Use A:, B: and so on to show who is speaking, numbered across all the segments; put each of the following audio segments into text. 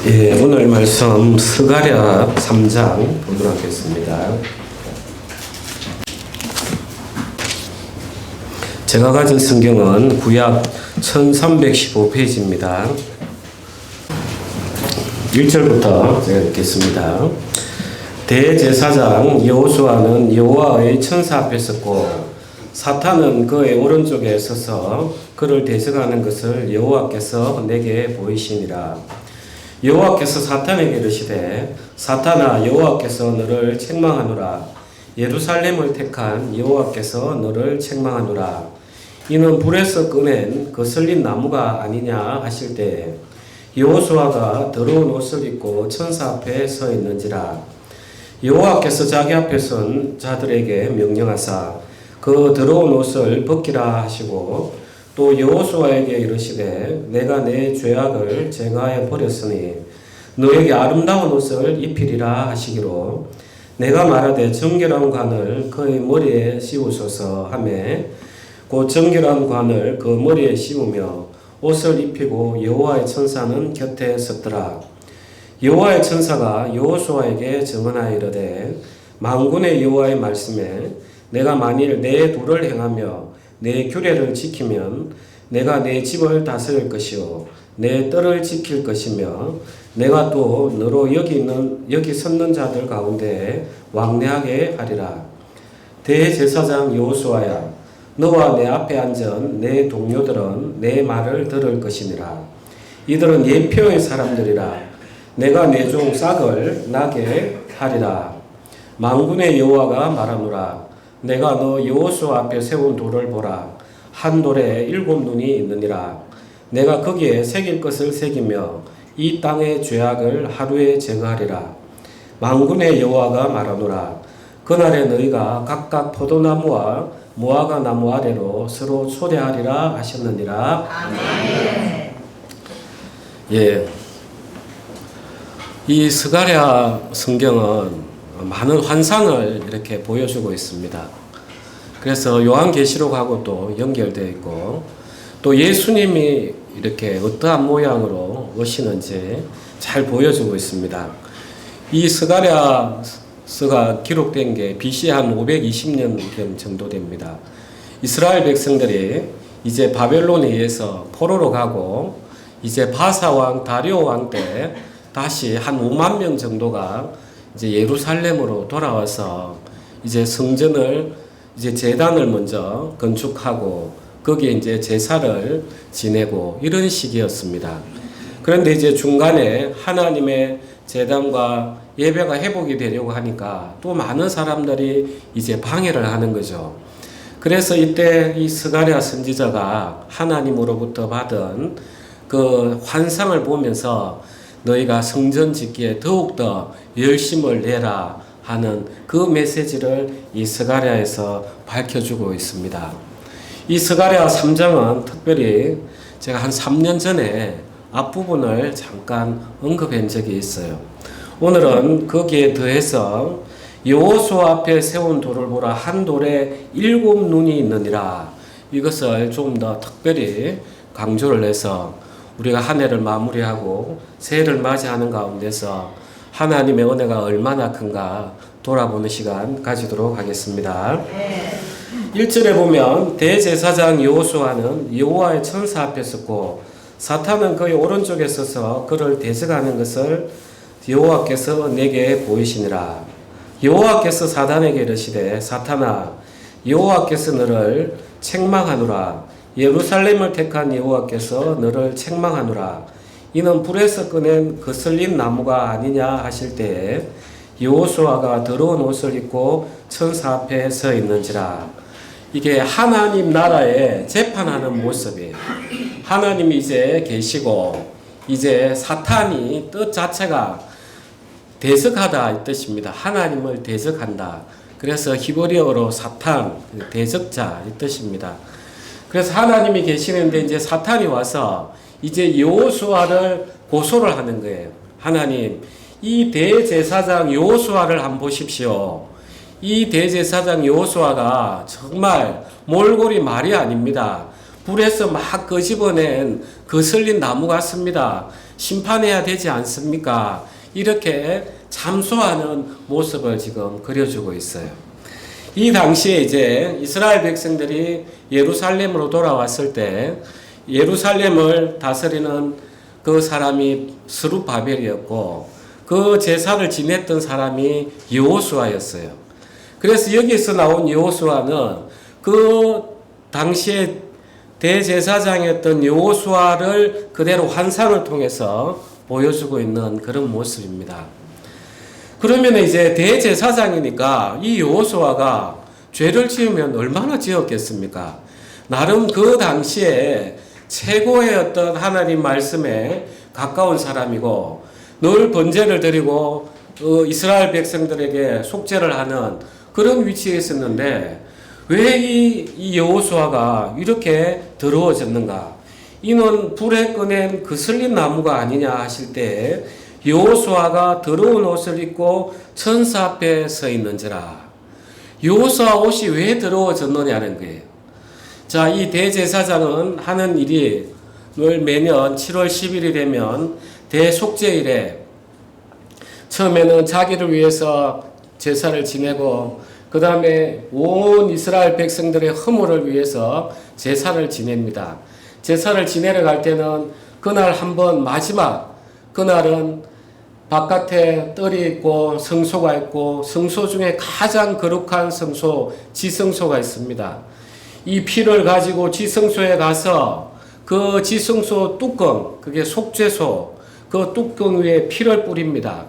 A: 예, 오늘 말씀 스가랴 3장 보도록 하겠습니다. 제가 가진 성경은 구약 1315페이지입니다. 1절부터 제가 읽겠습니다. 대제사장 여호수아는 여호와의 천사 앞에 섰고 사탄은 그의 오른쪽에 서서 그를 대적하는 것을 여호와께서 내게 보이시니라. 여호와께서 사탄에게 이르시되 사탄아 여호와께서 너를 책망하노라. 예루살렘을 택한 여호와께서 너를 책망하노라. 이는 불에서 꺼낸 거슬린 나무가 아니냐 하실 때에 여호수아가 더러운 옷을 입고 천사 앞에 서 있는지라. 여호와께서 자기 앞에 선 자들에게 명령하사 그 더러운 옷을 벗기라 하시고 또 여호수아에게 이르시되 내가 내 죄악을 제거하여 버렸으니 너에게 아름다운 옷을 입히리라 하시기로 내가 말하되 정결한 관을 그의 머리에 씌우소서 하매 곧 정결한 관을 그 머리에 씌우며 옷을 입히고 여호와의 천사는 곁에 섰더라. 여호와의 천사가 여호수아에게 증언하여 이르되 만군의 여호와의 말씀에 내가 만일 내 도를 행하며 내 규례를 지키면 내가 내 집을 다스릴 것이요 내 뜰을 지킬 것이며 내가 또 너로 여기 섰는 자들 가운데 왕래하게 하리라. 대제사장 여호수아야 너와 내 앞에 앉은 내 동료들은 내 말을 들을 것이니라. 이들은 예표의 사람들이라. 내가 내 종 싹을 나게 하리라. 만군의 여호와가 말하노라. 내가 너 여호수아 앞에 세운 돌을 보라. 한 돌에 7 눈이 있느니라. 내가 거기에 새길 것을 새기며 이 땅의 죄악을 하루에 제거하리라. 만군의 여호와가 말하노라. 그날에 너희가 각각 포도나무와 무화과 나무 아래로 서로 초대하리라 하셨느니라. 아멘. 예, 이 스가랴 성경은 많은 환상을 이렇게 보여주고 있습니다. 그래서 요한계시록하고 또 연결되어 있고 또 예수님이 이렇게 어떠한 모양으로 오시는지 잘 보여주고 있습니다. 이 스가랴서가 기록된 게 BC 한 520년 정도 됩니다. 이스라엘 백성들이 이제 바벨론에 의해서 포로로 가고 이제 바사왕 다리오 왕 때 다시 한 5만 명 정도가 이제 예루살렘으로 돌아와서 이제 성전을 이제 제단을 먼저 건축하고 거기에 이제 제사를 지내고 이런 시기였습니다. 그런데 이제 중간에 하나님의 제단과 예배가 회복이 되려고 하니까 또 많은 사람들이 이제 방해를 하는 거죠. 그래서 이때 이 스가랴 선지자가 하나님으로부터 받은 그 환상을 보면서 너희가 성전 짓기에 더욱더 열심을 내라 하는 그 메시지를 이 스가랴에서 밝혀주고 있습니다. 이 스가랴 3장은 특별히 제가 한 3년 전에 앞부분을 잠깐 언급한 적이 있어요. 오늘은 거기에 더해서 여호수아 앞에 세운 돌을 보라. 한 돌에 7 눈이 있느니라. 이것을 좀 더 특별히 강조를 해서 우리가 한 해를 마무리하고 새해를 맞이하는 가운데서 하나님의 은혜가 얼마나 큰가 돌아보는 시간 가지도록 하겠습니다. 1절에 보면 대제사장 여호수아는 여호와의 천사 앞에 섰고 사탄은 그의 오른쪽에 서서 그를 대적하는 것을 여호와께서 내게 보이시니라. 여호와께서 사탄에게 이르시되 사탄아 여호와께서 너를 책망하노라. 예루살렘을 택한 여호와께서 너를 책망하노라. 이는 불에서 꺼낸 거슬린 나무가 아니냐 하실 때에 여호수아가 더러운 옷을 입고 천사 앞에 서 있는지라. 이게 하나님 나라에 재판하는 모습이에요. 하나님이 이제 계시고 이제 사탄이 뜻 자체가 대적하다 이 뜻입니다. 하나님을 대적한다. 그래서 히브리어로 사탄, 대적자 이 뜻입니다. 그래서 하나님이 계시는데 이제 사탄이 와서 이제 여호수아를 고소를 하는 거예요. 하나님, 이 대제사장 여호수아를 한번 보십시오. 이 대제사장 여호수아가 정말 몰골이 말이 아닙니다. 불에서 막 끄집어낸 거슬린 나무 같습니다. 심판해야 되지 않습니까? 이렇게 참소하는 모습을 지금 그려주고 있어요. 이 당시에 이제 이스라엘 백성들이 예루살렘으로 돌아왔을 때 예루살렘을 다스리는 그 사람이 스룹바벨이었고 그 제사를 지냈던 사람이 여호수아였어요. 그래서 여기서 나온 여호수아는 그 당시에 대제사장이었던 여호수아를 그대로 환상을 통해서 보여주고 있는 그런 모습입니다. 그러면 이제 대제사장이니까 이 여호수아가 죄를 지으면 얼마나 지었겠습니까? 나름 그 당시에 최고의 어떤 하나님 말씀에 가까운 사람이고 늘 번제를 드리고 이스라엘 백성들에게 속죄를 하는 그런 위치에 있었는데 왜 이 여호수아가 이렇게 더러워졌는가? 이는 불에 꺼낸 그슬린 나무가 아니냐 하실 때 여호수아가 더러운 옷을 입고 천사 앞에 서 있는지라. 여호수아 옷이 왜 더러워졌느냐는 거예요. 자, 이 대제사장은 하는 일이 늘 매년 7월 10일이 되면 대속죄일에 처음에는 자기를 위해서 제사를 지내고 그 다음에 온 이스라엘 백성들의 허물을 위해서 제사를 지냅니다. 제사를 지내러 갈 때는 그날 한번 마지막 그날은 바깥에 뜰이 있고 성소가 있고 성소 중에 가장 거룩한 성소 지성소가 있습니다. 이 피를 가지고 지성소에 가서 그 지성소 뚜껑 그게 속죄소 그 뚜껑 위에 피를 뿌립니다.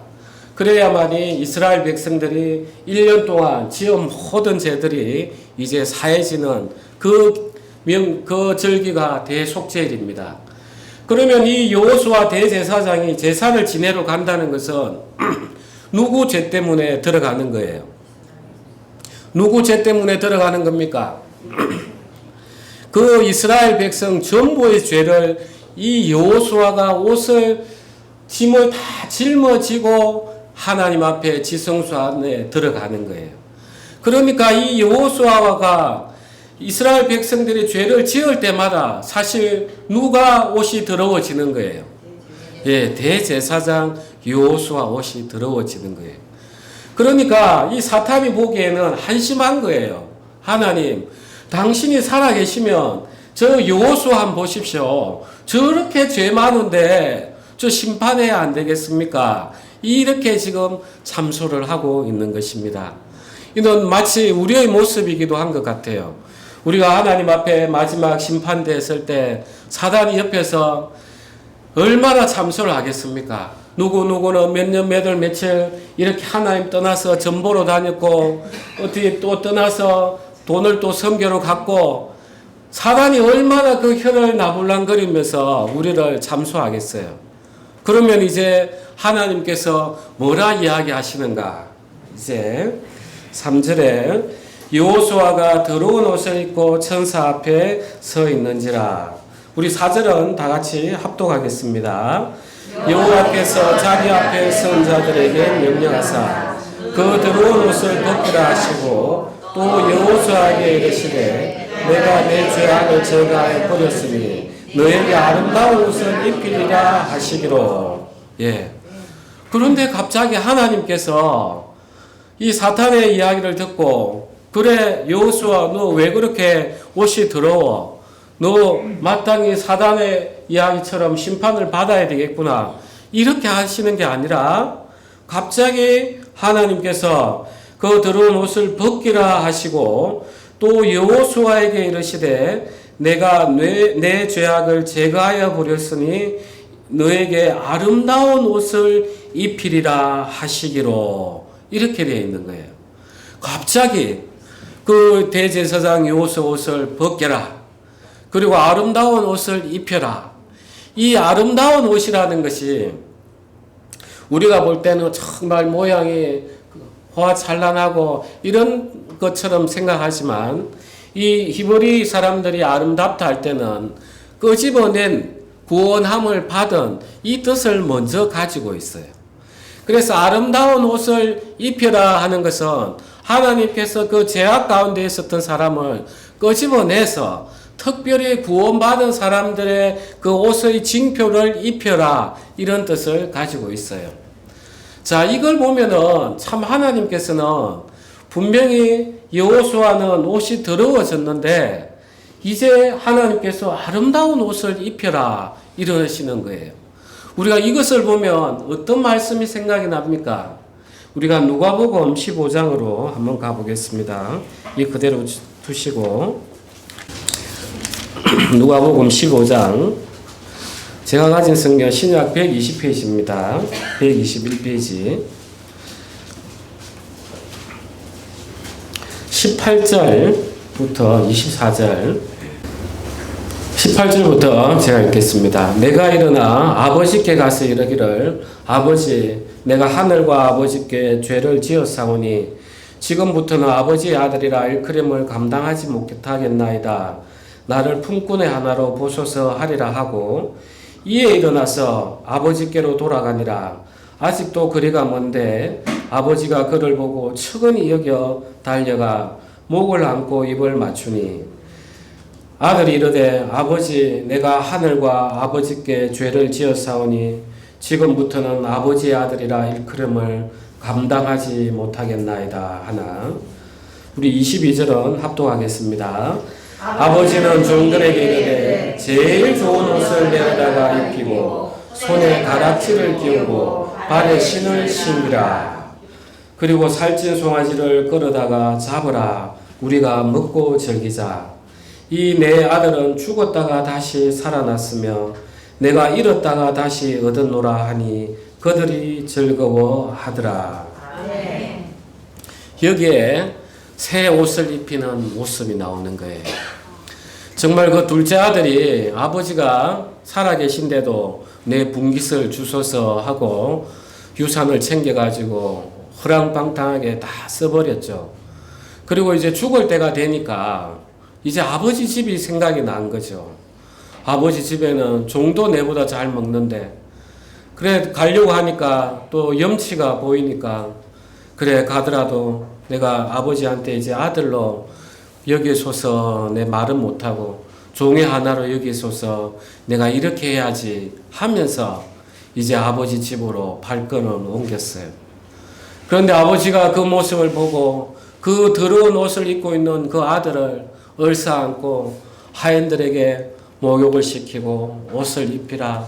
A: 그래야만이 이스라엘 백성들이 1년 동안 지은 모든 죄들이 이제 사해지는 그 절기가 대속죄일입니다. 그러면 이 여호수아 대제사장이 제사를 지내러 간다는 것은 누구 죄 때문에 들어가는 거예요? 누구 죄 때문에 들어가는 겁니까? 그 이스라엘 백성 전부의 죄를 이 여호수아가 짐을 다 짊어지고 하나님 앞에 지성소 안에 들어가는 거예요. 그러니까 이 여호수아가 이스라엘 백성들이 죄를 지을 때마다 사실 누가 옷이 더러워지는 거예요. 예, 대제사장 여호수아 옷이 더러워지는 거예요. 그러니까 이 사탄이 보기에는 한심한 거예요. 하나님, 당신이 살아계시면 저 여호수아 한번 보십시오. 저렇게 죄 많은데 저 심판해야 안 되겠습니까? 이렇게 지금 참소를 하고 있는 것입니다. 이는 마치 우리의 모습이기도 한 것 같아요. 우리가 하나님 앞에 마지막 심판대했을 때 사단이 옆에서 얼마나 참소를 하겠습니까? 누구는 몇 년, 몇 월, 며칠 이렇게 하나님 떠나서 전보로 다녔고 어떻게 또 떠나서 돈을 또 선교로 갖고 사단이 얼마나 그 혀를 나불랑거리면서 우리를 참소하겠어요. 그러면 이제 하나님께서 뭐라 이야기하시는가? 이제 3절에 여호수아가 더러운 옷을 입고 천사 앞에 서 있는지라. 우리 4절은 다 같이 합독하겠습니다. 여호와께서 자기 앞에 선 자들에게 명령하사 그 더러운 옷을 벗기라 하시고 또 여호수아에게 이르시되 내가 내 죄악을 제거하여 버렸으니 너에게 아름다운 옷을 입히리라 하시기로. 예. 그런데 갑자기 하나님께서 이 사탄의 이야기를 듣고 그래 여호수아 너 왜 그렇게 옷이 더러워? 너 마땅히 사단의 이야기처럼 심판을 받아야 되겠구나. 이렇게 하시는 게 아니라 갑자기 하나님께서 그 더러운 옷을 벗기라 하시고 또 여호수아에게 이르시되 내가 내 죄악을 제거하여 버렸으니 너에게 아름다운 옷을 입히리라 하시기로. 이렇게 되어 있는 거예요. 갑자기 그 대제사장 여호수아 옷을 벗겨라. 그리고 아름다운 옷을 입혀라. 이 아름다운 옷이라는 것이 우리가 볼 때는 정말 모양이 화찬란하고 이런 것처럼 생각하지만 이 히브리 사람들이 아름답다 할 때는 끄집어낸 구원함을 받은 이 뜻을 먼저 가지고 있어요. 그래서 아름다운 옷을 입혀라 하는 것은 하나님께서 그 죄악 가운데 있었던 사람을 끄집어내서 특별히 구원받은 사람들의 그 옷의 징표를 입혀라, 이런 뜻을 가지고 있어요. 자, 이걸 보면은 참 하나님께서는 분명히 여호수아는 옷이 더러워졌는데 이제 하나님께서 아름다운 옷을 입혀라, 이러시는 거예요. 우리가 이것을 보면 어떤 말씀이 생각이 납니까? 우리가 누가복음 15장으로 한번 가보겠습니다. 이 그대로 두시고 누가복음 15장, 제가 가진 성경 신약 120페이지입니다. 121페이지 18절부터 24절, 18절부터 제가 읽겠습니다. 내가 일어나 아버지께 가서 이르기를, 아버지, 내가 하늘과 아버지께 죄를 지었사오니 지금부터는 아버지의 아들이라 일컬음을 감당하지 못하겠나이다. 나를 품꾼의 하나로 보소서 하리라 하고 이에 일어나서 아버지께로 돌아가니라. 아직도 거리가 먼데 아버지가 그를 보고 측은히 여겨 달려가 목을 안고 입을 맞추니 아들이 이르되, 아버지, 내가 하늘과 아버지께 죄를 지었사오니 지금부터는 아버지의 아들이라 일컬음을 감당하지 못하겠나이다 하나. 우리 22절은 합독하겠습니다. 아버지는 종들에게 이르되 제일 좋은 옷을 내어다가 입히고 손에 가락지를 끼우고 발에 신을 신으라. 그리고 살찐 송아지를 끌어다가 잡으라. 우리가 먹고 즐기자. 이 내 아들은 죽었다가 다시 살아났으며 내가 잃었다가 다시 얻었노라 하니 그들이 즐거워하더라. 아멘. 여기에 새 옷을 입히는 모습이 나오는 거예요. 정말 그 둘째 아들이 아버지가 살아계신데도 내 분깃을 주소서 하고 유산을 챙겨가지고 허랑방탕하게 다 써버렸죠. 그리고 이제 죽을 때가 되니까 이제 아버지 집이 생각이 난 거죠. 아버지 집에는 종도 내보다 잘 먹는데, 그래 가려고 하니까 또 염치가 보이니까 그래 가더라도 내가 아버지한테 이제 아들로 여기소서, 내 말은 못하고 종의 하나로 여기소서, 내가 이렇게 해야지 하면서 이제 아버지 집으로 발걸음을 옮겼어요. 그런데 아버지가 그 모습을 보고 그 더러운 옷을 입고 있는 그 아들을 얼싸안고 하인들에게 목욕을 시키고 옷을 입히라,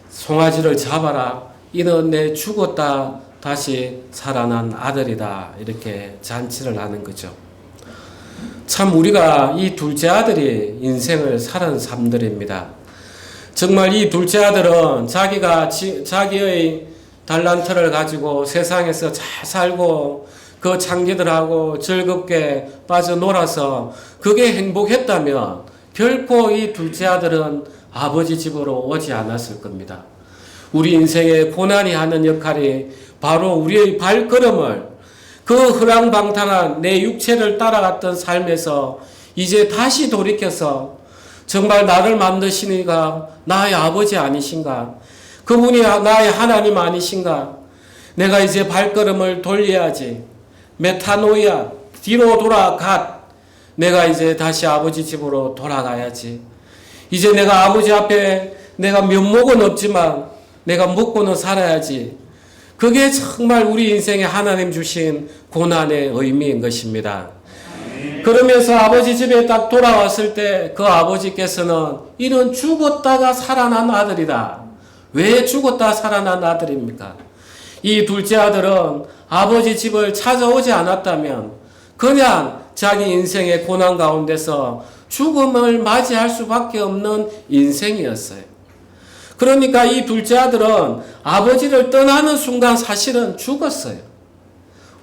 A: 송아지를 잡아라, 이는 내 죽었다 다시 살아난 아들이다, 이렇게 잔치를 하는 거죠. 참 우리가 이 둘째 아들이 인생을 살은 삶들입니다. 정말 이 둘째 아들은 자기의 달란트를 가지고 세상에서 잘 살고 그 창기들하고 즐겁게 빠져놀아서 그게 행복했다면 결코 이 둘째 아들은 아버지 집으로 오지 않았을 겁니다. 우리 인생의 고난이 하는 역할이 바로 우리의 발걸음을 그 허랑방탕한 내 육체를 따라갔던 삶에서 이제 다시 돌이켜서 정말 나를 만드시니가 나의 아버지 아니신가? 그분이 나의 하나님 아니신가? 내가 이제 발걸음을 돌려야지. 메타노이아, 뒤로 돌아가. 내가 이제 다시 아버지 집으로 돌아가야지. 이제 내가 아버지 앞에 내가 면목은 없지만 내가 먹고는 살아야지. 그게 정말 우리 인생에 하나님 주신 고난의 의미인 것입니다. 그러면서 아버지 집에 딱 돌아왔을 때 그 아버지께서는 이는 죽었다가 살아난 아들이다. 왜 죽었다 살아난 아들입니까? 이 둘째 아들은 아버지 집을 찾아오지 않았다면 그냥 자기 인생의 고난 가운데서 죽음을 맞이할 수밖에 없는 인생이었어요. 그러니까 이 둘째 아들은 아버지를 떠나는 순간 사실은 죽었어요.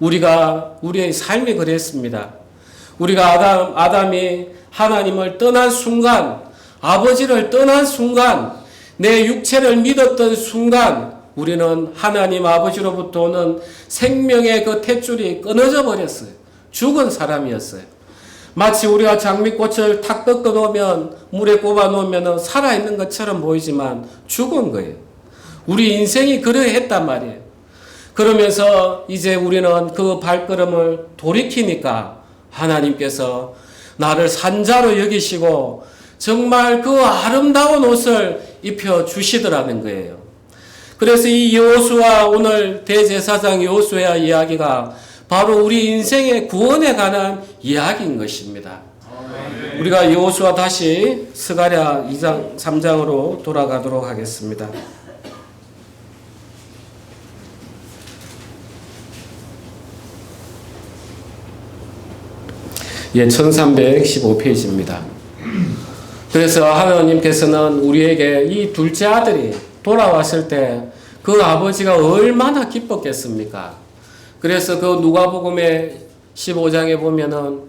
A: 우리의 삶이 그랬습니다. 우리가 아담이 하나님을 떠난 순간, 아버지를 떠난 순간, 내 육체를 믿었던 순간 우리는 하나님 아버지로부터 오는 생명의 그 탯줄이 끊어져 버렸어요. 죽은 사람이었어요. 마치 우리가 장미꽃을 탁 꺾어 놓으면 물에 꼽아 놓으면 살아있는 것처럼 보이지만 죽은 거예요. 우리 인생이 그러했단 말이에요. 그러면서 이제 우리는 그 발걸음을 돌이키니까 하나님께서 나를 산자로 여기시고 정말 그 아름다운 옷을 입혀 주시더라는 거예요. 그래서 이 여호수아, 오늘 대제사장 여호수아 이야기가 바로 우리 인생의 구원에 관한 이야기인 것입니다. 우리가 여호수아 다시 스가랴 2장 3장으로 돌아가도록 하겠습니다. 예, 1315페이지입니다. 그래서 하나님께서는 우리에게 이 둘째 아들이 돌아왔을 때 그 아버지가 얼마나 기뻤겠습니까? 그래서 그 누가복음의 15장에 보면은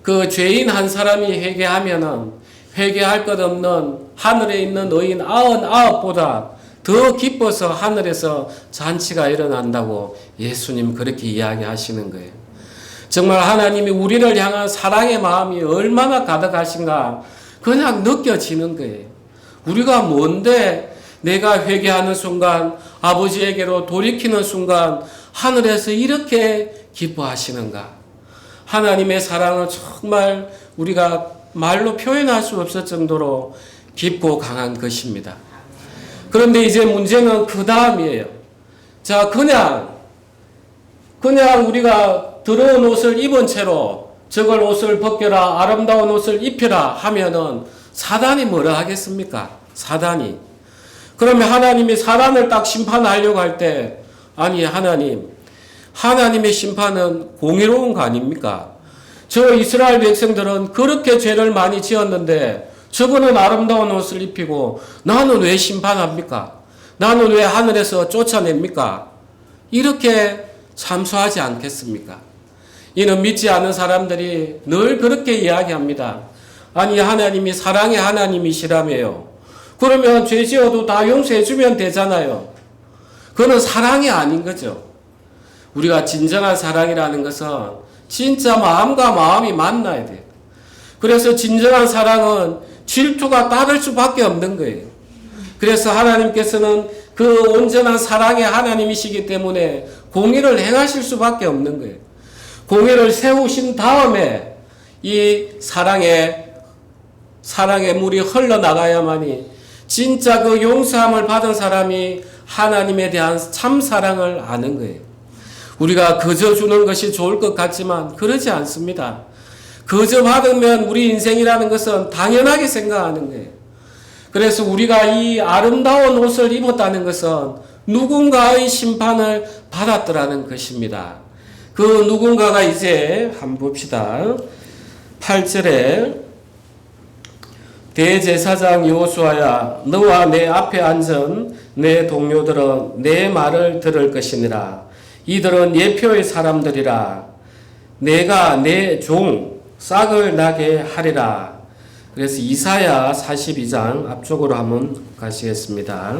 A: 그 죄인 한 사람이 회개하면은 회개할 것 없는 하늘에 있는 의인 99보다 더 기뻐서 하늘에서 잔치가 일어난다고 예수님 그렇게 이야기하시는 거예요. 정말 하나님이 우리를 향한 사랑의 마음이 얼마나 가득하신가 그냥 느껴지는 거예요. 우리가 뭔데 내가 회개하는 순간, 아버지에게로 돌이키는 순간 하늘에서 이렇게 기뻐하시는가. 하나님의 사랑은 정말 우리가 말로 표현할 수 없을 정도로 깊고 강한 것입니다. 그런데 이제 문제는 그 다음이에요. 자, 그냥 우리가 더러운 옷을 입은 채로 저걸 옷을 벗겨라, 아름다운 옷을 입혀라 하면은 사단이 뭐라 하겠습니까? 사단이. 그러면 하나님이 사단을 딱 심판하려고 할 때, 아니 하나님의 심판은 공의로운 거 아닙니까? 저 이스라엘 백성들은 그렇게 죄를 많이 지었는데 저거는 아름다운 옷을 입히고 나는 왜 심판합니까? 나는 왜 하늘에서 쫓아냅니까? 이렇게 참소하지 않겠습니까? 이는 믿지 않는 사람들이 늘 그렇게 이야기합니다. 아니 하나님이 사랑의 하나님이시라며요. 그러면 죄 지어도 다 용서해 주면 되잖아요. 그건 사랑이 아닌 거죠. 우리가 진정한 사랑이라는 것은 진짜 마음과 마음이 만나야 돼요. 그래서 진정한 사랑은 질투가 따를 수밖에 없는 거예요. 그래서 하나님께서는 그 온전한 사랑의 하나님이시기 때문에 공의를 행하실 수밖에 없는 거예요. 공의를 세우신 다음에 이 사랑의 물이 흘러나가야만이 진짜 그 용서함을 받은 사람이 하나님에 대한 참 사랑을 아는 거예요. 우리가 거저 주는 것이 좋을 것 같지만 그러지 않습니다. 거저 받으면 우리 인생이라는 것은 당연하게 생각하는 거예요. 그래서 우리가 이 아름다운 옷을 입었다는 것은 누군가의 심판을 받았더라는 것입니다. 그 누군가가 이제 한번 봅시다. 8절에 대제사장 여호수아야 너와 내 앞에 앉은 내 동료들은 내 말을 들을 것이니라. 이들은 예표의 사람들이라. 내가 내 종 싹을 나게 하리라. 그래서 이사야 42장 앞쪽으로 한번 가시겠습니다.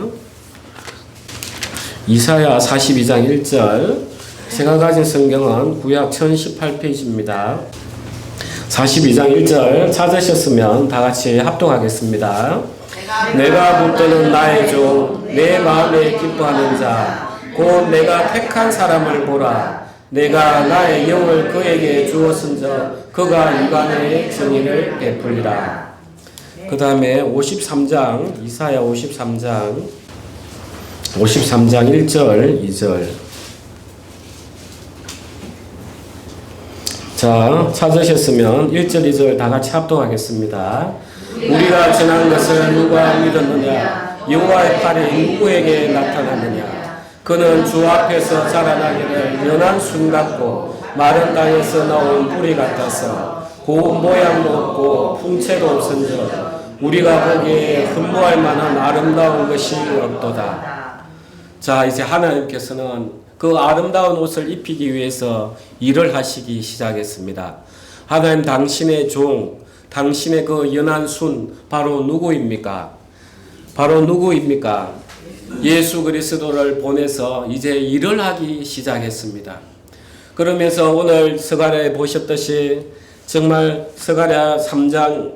A: 이사야 42장 1절. 제가 가진 성경은 구약 1018페이지입니다. 42장 1절 찾으셨으면 다 같이 합독하겠습니다. 내가 붙드는 나의 종, 내 마음에 기뻐하는 자, 곧 내가 택한 사람을 보라. 내가 나의 영을 그에게 주었은즉 그가 육안의 정의를 베풀리라. 그 다음에 53장, 이사야 53장 1절, 2절. 자, 찾으셨으면 1절, 2절 다 같이 합독하겠습니다. 우리가 전한 것을 누가 믿었느냐? 여호와의 팔이 누구에게 나타났느냐? 그는 주 앞에서 자라나기를 연한 순 같고 마른 땅에서 나온 뿌리 같아서 고운 모양도 없고 풍채도 없은즉 우리가 보기에 흠모할 만한 아름다운 것이 없도다. 자, 이제 하나님께서는 그 아름다운 옷을 입히기 위해서 일을 하시기 시작했습니다. 하나님 당신의 종, 당신의 그 연한 순 바로 누구입니까? 예수 그리스도를 보내서 이제 일을 하기 시작했습니다. 그러면서 오늘 스가랴에 보셨듯이 정말 스가랴 3장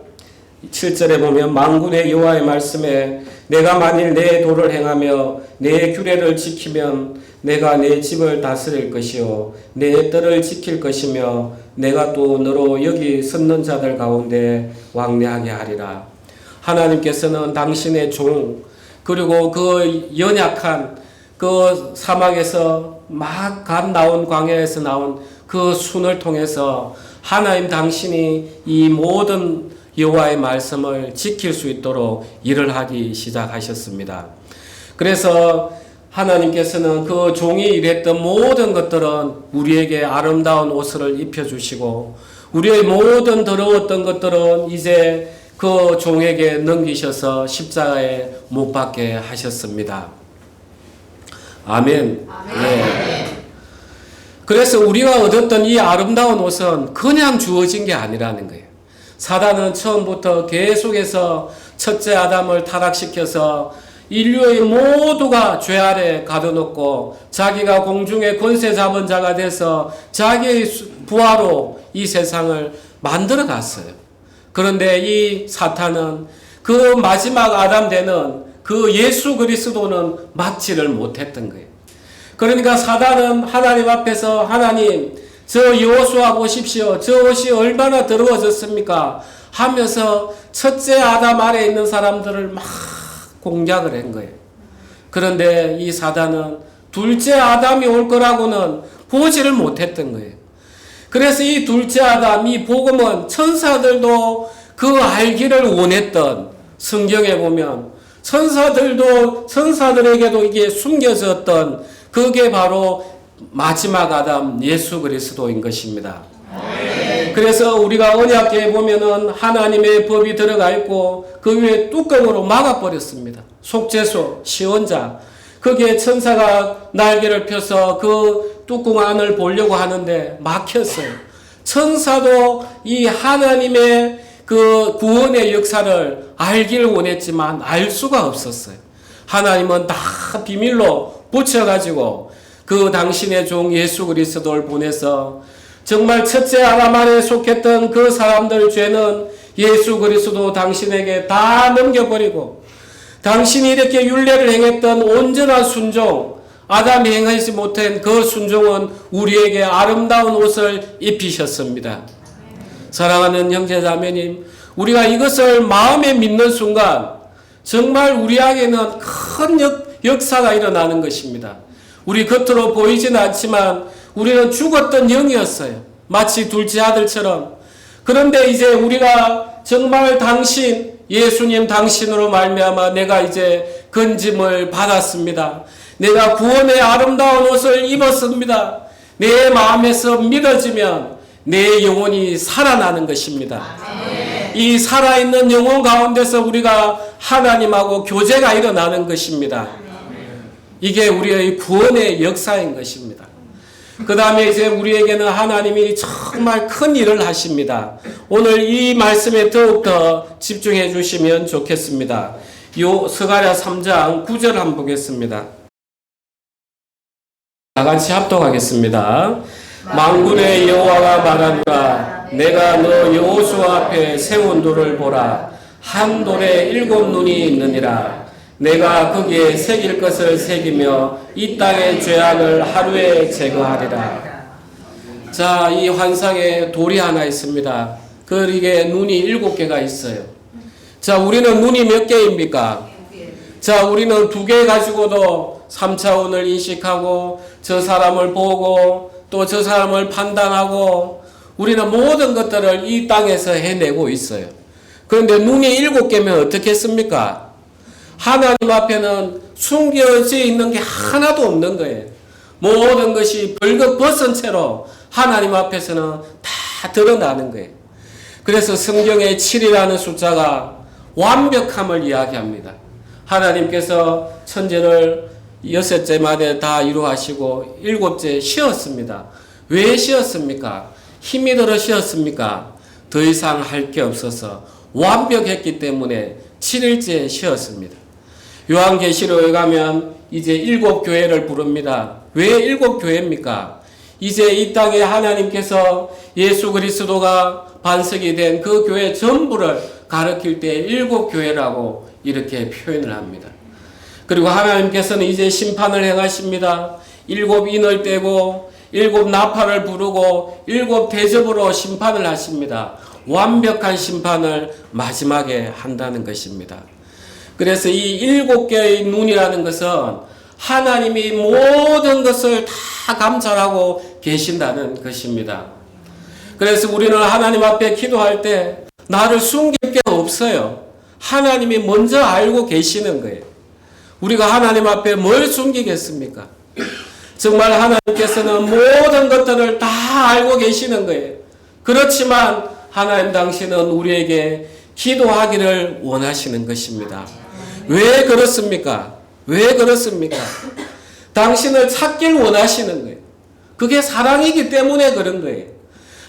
A: 7절에 보면 만군의 여호와의 말씀에 내가 만일 내 도를 행하며 내 규례를 지키면 내가 내 집을 다스릴 것이요 내 뜰을 지킬 것이며 내가 또 너로 여기 섰는 자들 가운데 왕래하게 하리라. 하나님께서는 당신의 종, 그리고 그 연약한 그 사막에서 막 갓 나온 광야에서 나온 그 순을 통해서 하나님 당신이 이 모든 여호와의 말씀을 지킬 수 있도록 일을 하기 시작하셨습니다. 그래서 하나님께서는 그 종이 일했던 모든 것들은 우리에게 아름다운 옷을 입혀주시고 우리의 모든 더러웠던 것들은 이제 그 종에게 넘기셔서 십자가에 못 박게 하셨습니다. 아멘. 네. 그래서 우리가 얻었던 이 아름다운 옷은 그냥 주어진 게 아니라는 거예요. 사단은 처음부터 계속해서 첫째 아담을 타락시켜서 인류의 모두가 죄 아래 가둬놓고 자기가 공중의 권세 잡은 자가 돼서 자기의 부하로 이 세상을 만들어 갔어요. 그런데 이 사탄은 그 마지막 아담 되는 그 예수 그리스도는 맞지를 못했던 거예요. 그러니까 사단은 하나님 앞에서 하나님 저 여호수아 보십시오. 저 옷이 얼마나 더러워졌습니까? 하면서 첫째 아담 아래 있는 사람들을 막 공략을 한 거예요. 그런데 이 사단은 둘째 아담이 올 거라고는 보지를 못했던 거예요. 그래서 이 둘째 아담, 이 복음은 천사들도 그 알기를 원했던, 성경에 보면 천사들에게도 이게 숨겨졌던 그게 바로 마지막 아담 예수 그리스도인 것입니다. 그래서 우리가 언약궤에 보면은 하나님의 법이 들어가 있고 그 위에 뚜껑으로 막아버렸습니다. 속죄소, 시원자. 거기에 천사가 날개를 펴서 그 뚜껑 안을 보려고 하는데 막혔어요. 천사도 이 하나님의 그 구원의 역사를 알기를 원했지만 알 수가 없었어요. 하나님은 다 비밀로 붙여가지고 그 당신의 종 예수 그리스도를 보내서 정말 첫째 아담 안에 속했던 그 사람들 죄는 예수 그리스도 당신에게 다 넘겨버리고 당신이 이렇게 율례를 행했던 온전한 순종, 아담이 행하지 못한 그 순종은 우리에게 아름다운 옷을 입히셨습니다. 사랑하는 형제자매님, 우리가 이것을 마음에 믿는 순간 정말 우리에게는 큰 역사가 일어나는 것입니다. 우리 겉으로 보이지는 않지만 우리는 죽었던 영이었어요. 마치 둘째 아들처럼. 그런데 이제 우리가 정말 당신, 예수님 당신으로 말미암아 내가 이제 건짐을 받았습니다. 내가 구원의 아름다운 옷을 입었습니다. 내 마음에서 믿어지면 내 영혼이 살아나는 것입니다. 이 살아있는 영혼 가운데서 우리가 하나님하고 교제가 일어나는 것입니다. 이게 우리의 구원의 역사인 것입니다. 그 다음에 이제 우리에게는 하나님이 정말 큰 일을 하십니다. 오늘 이 말씀에 더욱더 집중해 주시면 좋겠습니다. 요 스가랴 3장 9절 한번 보겠습니다. 다 같이 합독하겠습니다. 만군의 여호와가 말하노라 내가 너 여호수아 앞에 세운 돌을 보라 한 돌에 7 눈이 있느니라 내가 거기에 새길 것을 새기며 이 땅의 죄악을 하루에 제거하리라. 자, 이 환상에 돌이 하나 있습니다. 그게 눈이 7개가 있어요. 자, 우리는 눈이 몇 개입니까? 자, 우리는 2개 가지고도 3차원을 인식하고 저 사람을 보고 또 저 사람을 판단하고 우리는 모든 것들을 이 땅에서 해내고 있어요. 그런데 눈이 7개면 어떻게 했습니까? 하나님 앞에는 숨겨져 있는 게 하나도 없는 거예요. 모든 것이 벌거벗은 채로 하나님 앞에서는 다 드러나는 거예요. 그래서 성경에 7이라는 숫자가 완벽함을 이야기합니다. 하나님께서 천지를 6째 만에 다 이루하시고 7째 쉬었습니다. 왜 쉬었습니까? 힘이 들어 쉬었습니까? 더 이상 할 게 없어서 완벽했기 때문에 7일째 쉬었습니다. 요한계시록에 가면 이제 7 교회를 부릅니다. 왜 7 교회입니까? 이제 이 땅에 하나님께서 예수 그리스도가 반석이 된 그 교회 전부를 가르칠 때 7 교회라고 이렇게 표현을 합니다. 그리고 하나님께서는 이제 심판을 행하십니다. 7 인을 떼고 7 나팔을 부르고 7 대접으로 심판을 하십니다. 완벽한 심판을 마지막에 한다는 것입니다. 그래서 이 7개의 눈이라는 것은 하나님이 모든 것을 다 감찰하고 계신다는 것입니다. 그래서 우리는 하나님 앞에 기도할 때 나를 숨길 게 없어요. 하나님이 먼저 알고 계시는 거예요. 우리가 하나님 앞에 뭘 숨기겠습니까? 정말 하나님께서는 모든 것들을 다 알고 계시는 거예요. 그렇지만 하나님 당신은 우리에게 기도하기를 원하시는 것입니다. 왜 그렇습니까? 왜 그렇습니까? 당신을 찾길 원하시는 거예요. 그게 사랑이기 때문에 그런 거예요.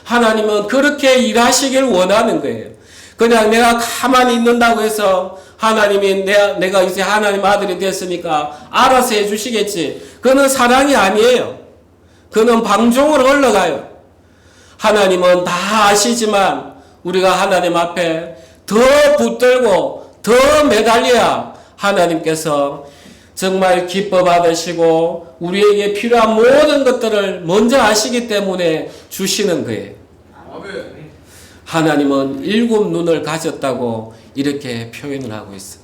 A: 하나님은 그렇게 일하시길 원하는 거예요. 그냥 내가 가만히 있는다고 해서 하나님이 내가 이제 하나님 아들이 됐으니까 알아서 해주시겠지. 그는 사랑이 아니에요. 그는 방종으로 흘러가요. 하나님은 다 아시지만 우리가 하나님 앞에 더 붙들고 더 매달려야 하나님께서 정말 기뻐 받으시고 우리에게 필요한 모든 것들을 먼저 아시기 때문에 주시는 거예요. 하나님은 7눈을 가졌다고 이렇게 표현을 하고 있어요.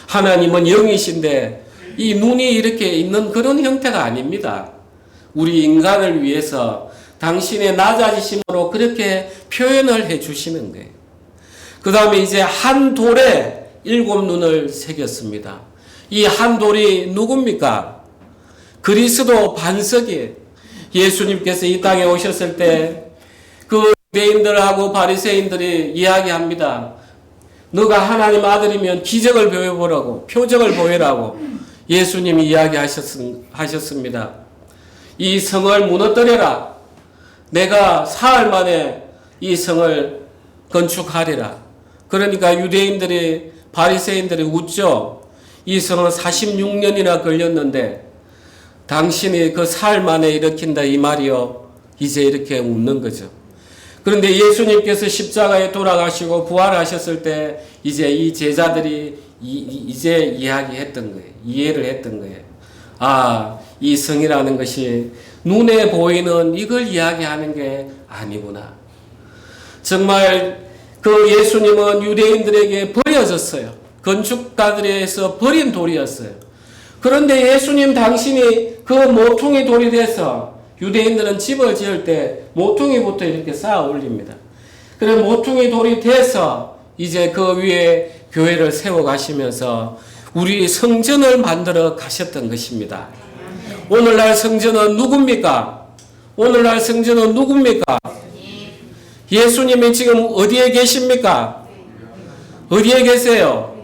A: 하나님은 영이신데 이 눈이 이렇게 있는 그런 형태가 아닙니다. 우리 인간을 위해서 당신의 낮아지심으로 그렇게 표현을 해 주시는 거예요. 그 다음에 이제 한 돌에 7눈을 새겼습니다. 이 한 돌이 누굽니까? 그리스도 반석이에요. 예수님께서 이 땅에 오셨을 때 그 유대인들하고 바리새인들이 이야기합니다. 너가 하나님 아들이면 기적을 보여보라고, 표적을 보여라고 예수님이 이야기하셨습니다. 이 성을 무너뜨려라. 내가 사흘 만에 이 성을 건축하리라. 그러니까 유대인들이 바리새인들이 웃죠. 이 성은 46년이나 걸렸는데 당신이 그 사흘 만에 일으킨다 이 말이요. 이제 이렇게 웃는 거죠. 그런데 예수님께서 십자가에 돌아가시고 부활하셨을 때 이제 이 제자들이 이제 이야기했던 거예요. 이해를 했던 거예요. 아, 이 성이라는 것이 눈에 보이는 이걸 이야기하는 게 아니구나. 정말 그 예수님은 유대인들에게 버려졌어요. 건축가들에서 버린 돌이었어요. 그런데 예수님 당신이 그 모퉁이 돌이 돼서 유대인들은 집을 지을 때 모퉁이부터 이렇게 쌓아 올립니다. 그래 모퉁이 돌이 돼서 이제 그 위에 교회를 세워 가시면서 우리 성전을 만들어 가셨던 것입니다. 오늘날 성전은 누굽니까? 오늘날 성전은 누굽니까? 예수님이 지금 어디에 계십니까? 어디에 계세요?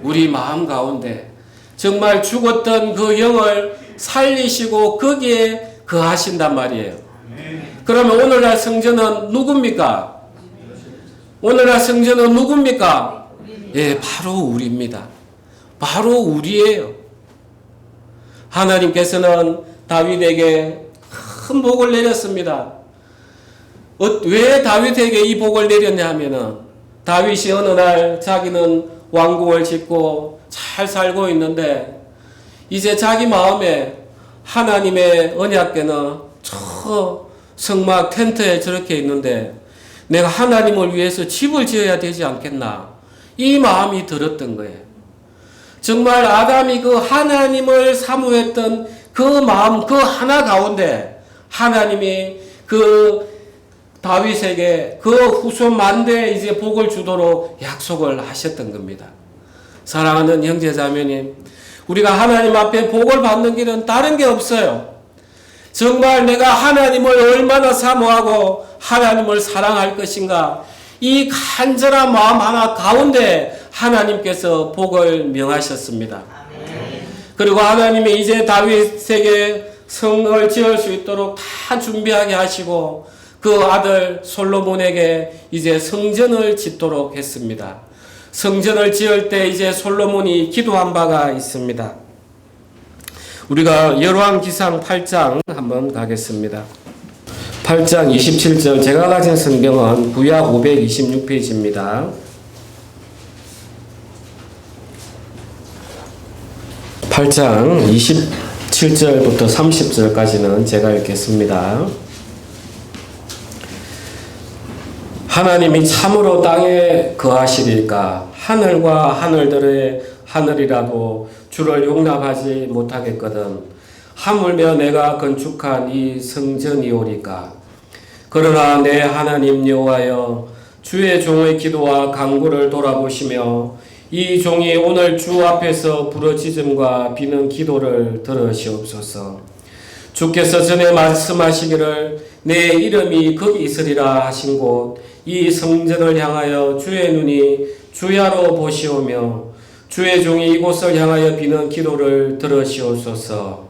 A: 우리 마음 가운데 정말 죽었던 그 영을 살리시고 거기에 거하신단 말이에요. 그러면 오늘날 성전은 누굽니까? 오늘날 성전은 누굽니까? 예, 바로 우리입니다. 바로 우리예요. 하나님께서는 다윗에게 큰 복을 내렸습니다. 왜 다윗에게 이 복을 내렸냐 하면은 다윗이 어느 날 자기는 왕궁을 짓고 잘 살고 있는데 이제 자기 마음에 하나님의 언약궤는 저 성막 텐트에 저렇게 있는데 내가 하나님을 위해서 집을 지어야 되지 않겠나 이 마음이 들었던 거예요. 정말 아담이 그 하나님을 사모했던 그 마음 그 하나 가운데 하나님이 그 다윗에게 그 후손 만대에 이제 복을 주도록 약속을 하셨던 겁니다. 사랑하는 형제자매님, 우리가 하나님 앞에 복을 받는 길은 다른 게 없어요. 정말 내가 하나님을 얼마나 사모하고 하나님을 사랑할 것인가 이 간절한 마음 하나 가운데 하나님께서 복을 명하셨습니다. 그리고 하나님이 이제 다윗에게 성을 지을 수 있도록 다 준비하게 하시고 그 아들 솔로몬에게 이제 성전을 짓도록 했습니다. 성전을 지을 때 이제 솔로몬이 기도한 바가 있습니다. 우리가 열왕기상 8장 한번 가겠습니다. 8장 27절 제가 가진 성경은 구약 526페이지입니다. 8장 27절부터 30절까지는 제가 읽겠습니다. 하나님이 참으로 땅에 거하시리까? 하늘과 하늘들의 하늘이라도 주를 용납하지 못하겠거든. 하물며 내가 건축한 이 성전이오리까? 그러나 내 하나님 여호와여, 주의 종의 기도와 간구를 돌아보시며 이 종이 오늘 주 앞에서 부르짖음과 비는 기도를 들으시옵소서. 주께서 전에 말씀하시기를 내 이름이 거기 있으리라 하신 곳 이 성전을 향하여 주의 눈이 주야로 보시오며 주의 종이 이곳을 향하여 비는 기도를 들으시옵소서.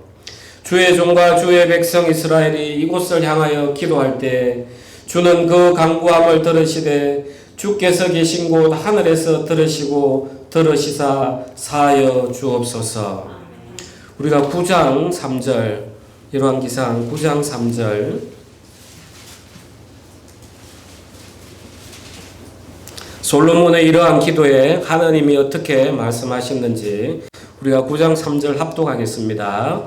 A: 주의 종과 주의 백성 이스라엘이 이곳을 향하여 기도할 때 주는 그 간구함을 들으시되 주께서 계신 곳 하늘에서 들으시고 들으시사 사하여 주옵소서. 우리가 9장 3절, 열왕기상 9장 3절, 솔로몬의 이러한 기도에 하나님이 어떻게 말씀하셨는지 우리가 9장 3절 합독하겠습니다.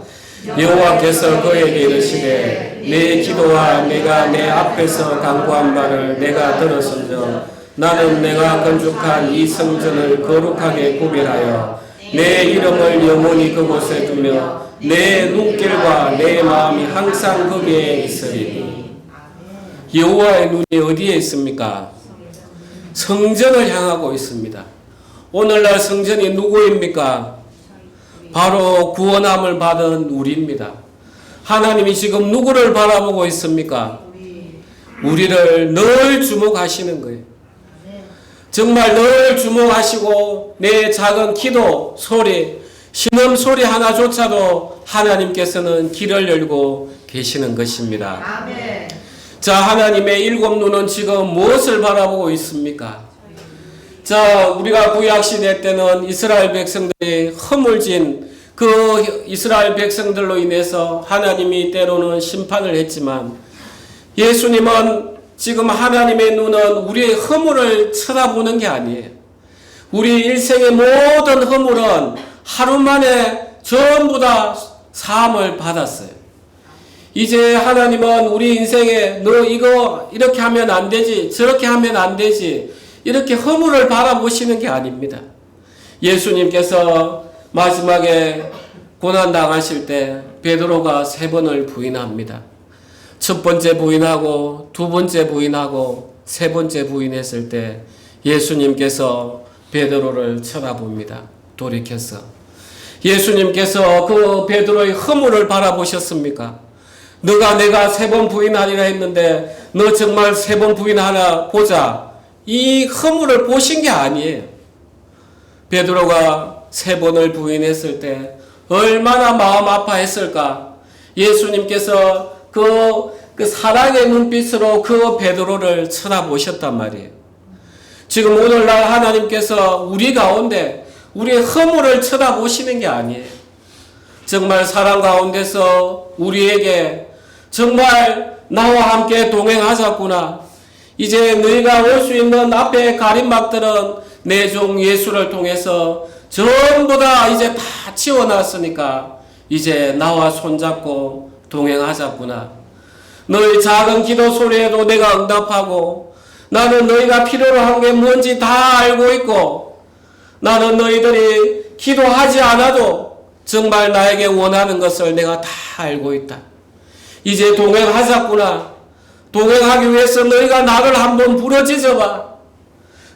A: 여호와께서 그에게 이르시되 내 기도와 내가 내 앞에서 간구한 바를 내가 들었은즉 나는 내가 건축한 이 성전을 거룩하게 구별하여 내 이름을 영원히 그곳에 두며 내 눈길과 내 마음이 항상 거기에 있으리니. 여호와의 눈이 어디에 있습니까? 성전을 향하고 있습니다. 오늘날 성전이 누구입니까? 바로 구원함을 받은 우리입니다. 하나님이 지금 누구를 바라보고 있습니까? 우리를 늘 주목하시는 거예요. 정말 늘 주목하시고 내 작은 기도 소리, 신음 소리 하나조차도 하나님께서는 길을 열고 계시는 것입니다. 아멘. 자, 하나님의 일곱 눈은 지금 무엇을 바라보고 있습니까? 자, 우리가 구약시대 때는 이스라엘 백성들이 허물진 그 이스라엘 백성들로 인해서 하나님이 때로는 심판을 했지만 예수님은 지금 하나님의 눈은 우리의 허물을 쳐다보는 게 아니에요. 우리 일생의 모든 허물은 하루 만에 전부 다 사함을 받았어요. 이제 하나님은 우리 인생에 너 이거 이렇게 하면 안 되지, 저렇게 하면 안 되지, 이렇게 허물을 바라보시는 게 아닙니다. 예수님께서 마지막에 고난당하실 때 베드로가 3번을 부인합니다. 첫 번째 부인하고 두 번째 부인하고 세 번째 부인했을 때 예수님께서 베드로를 쳐다봅니다. 돌이켜서. 예수님께서 그 베드로의 허물을 바라보셨습니까? 너가 내가 3번 부인하리라 했는데 너 정말 3번 부인하나 보자. 이 허물을 보신 게 아니에요. 베드로가 3번을 부인했을 때 얼마나 마음 아파했을까. 예수님께서 그 사랑의 눈빛으로 그 베드로를 쳐다보셨단 말이에요. 지금 오늘날 하나님께서 우리 가운데 우리의 허물을 쳐다보시는 게 아니에요. 정말 사랑 가운데서 우리에게 정말 나와 함께 동행하셨구나. 이제 너희가 올 수 있는 앞에 가림막들은 내 종 예수를 통해서 전부 다 이제 다 치워놨으니까 이제 나와 손잡고 동행하셨구나. 너희 작은 기도 소리에도 내가 응답하고 나는 너희가 필요로 한 게 뭔지 다 알고 있고 나는 너희들이 기도하지 않아도 정말 나에게 원하는 것을 내가 다 알고 있다. 이제 동행하셨구나. 동행하기 위해서 너희가 나를 한번 부르짖어봐.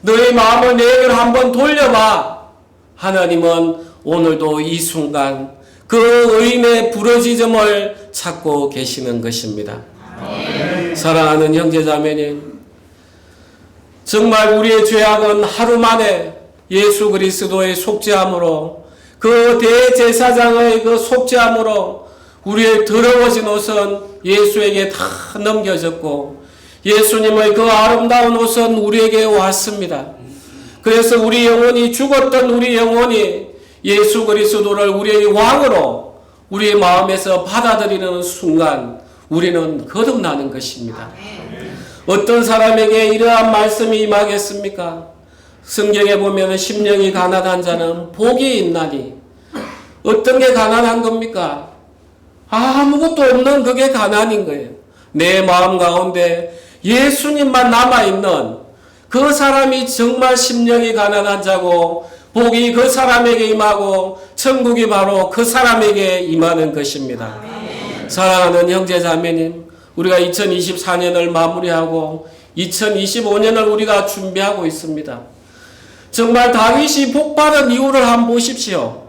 A: 너희 마음을 내게로 한번 돌려봐. 하나님은 오늘도 이 순간 그 의인의 부르짖음을 찾고 계시는 것입니다. 사랑하는 형제자매님, 정말 우리의 죄악은 하루 만에 예수 그리스도의 속죄함으로 그 대제사장의 그 속죄함으로 우리의 더러워진 옷은 예수에게 다 넘겨졌고 예수님의 그 아름다운 옷은 우리에게 왔습니다. 그래서 우리 영혼이 죽었던 우리 영혼이 예수 그리스도를 우리의 왕으로 우리의 마음에서 받아들이는 순간 우리는 거듭나는 것입니다. 어떤 사람에게 이러한 말씀이 임하겠습니까? 성경에 보면 심령이 가난한 자는 복이 있나니. 어떤 게 가난한 겁니까? 아무것도 없는 그게 가난인 거예요. 내 마음 가운데 예수님만 남아있는 그 사람이 정말 심령이 가난한 자고 복이 그 사람에게 임하고 천국이 바로 그 사람에게 임하는 것입니다. 사랑하는 형제자매님, 우리가 2024년을 마무리하고 2025년을 우리가 준비하고 있습니다. 정말 다윗이 복받은 이유를 한번 보십시오.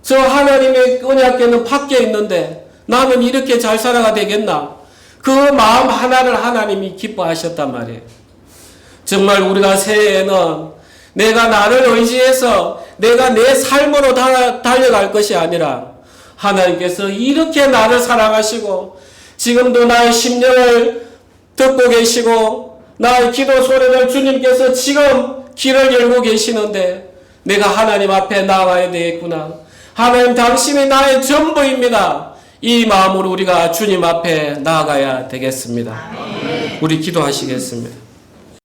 A: 저 하나님의 언약궤는 밖에 있는데 나는 이렇게 잘 살아가 되겠나? 그 마음 하나를 하나님이 기뻐하셨단 말이에요. 정말 우리가 새해에는 내가 나를 의지해서 내가 내 삶으로 달려갈 것이 아니라 하나님께서 이렇게 나를 사랑하시고 지금도 나의 심령을 듣고 계시고 나의 기도 소리를 주님께서 지금 길을 열고 계시는데 내가 하나님 앞에 나아가야 되겠구나. 하나님 당신이 나의 전부입니다. 이 마음으로 우리가 주님 앞에 나아가야 되겠습니다. 우리 기도하시겠습니다.